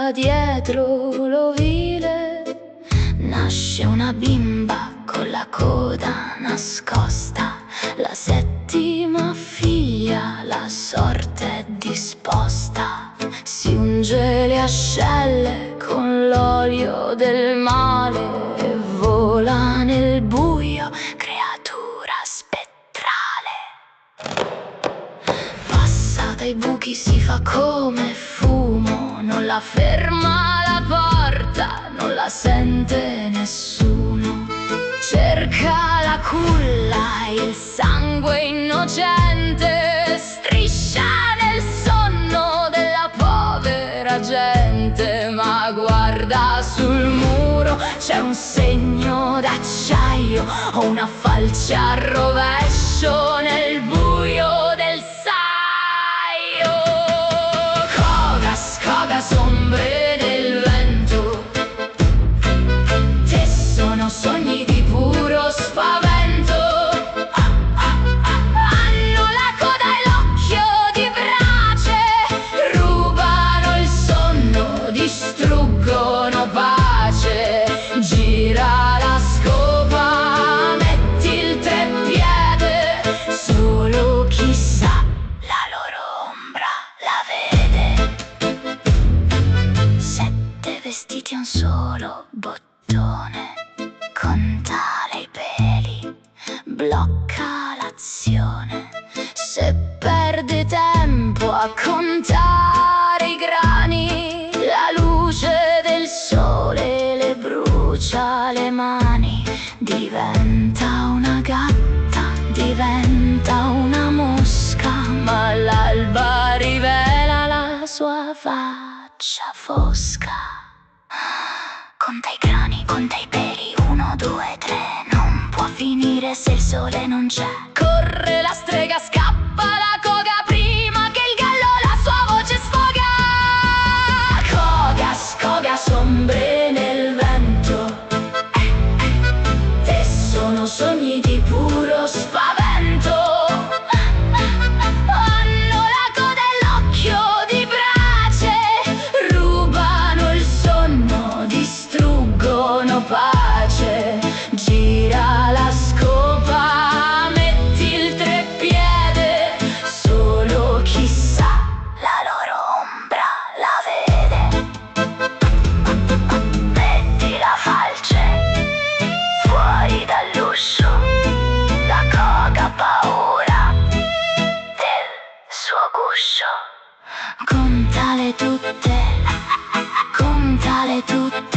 da dietro l'ovile nasce una bimba con la coda nascosta. La settima figlia, la sorte è disposta. Si unge le ascelle con l'olio del male e vola nel buio, creatura spettrale. Passa dai buchi, si fa come fumo, non la ferma la porta, non la sente nessuno. Cerca la culla, il sangue innocente striscia nel sonno della povera gente. Ma guarda, sul muro c'è un segno d'acciaio o una falce a rovescio nel buio del saio. Cogas, cogas, ombre del vento, te sono sogni di puro spavento. Hanno la coda e l'occhio di brace, rubano il sonno, distruggono pace. Gira la scopa, metti il treppiede, solo chi sa la loro ombra la vede. 7 vestiti e un solo bottone, contare i peli, blocca l'azione. Se perde tempo a contare i grani, la luce del sole le brucia le mani. Diventa una gatta, diventa una mosca, ma l'alba rivela la sua faccia fosca. Conta i grani, conta i peli, 1, 2, 3, non può finire se il sole non c'è. Corre la strega, scappa la coga prima che il gallo la sua voce sfoga. Cogas, cogas, ombre nel vento, te sono sogni di puro spavento. Hanno la coda e l'occhio di brace, rubano il sonno, distruggono pace. Gira la scopa, metti il treppiede, solo chi sa la loro ombra la vede. Metti la falce fuori dall'uscio, la coga paura del suo guscio. Contale tutte, contale tutte.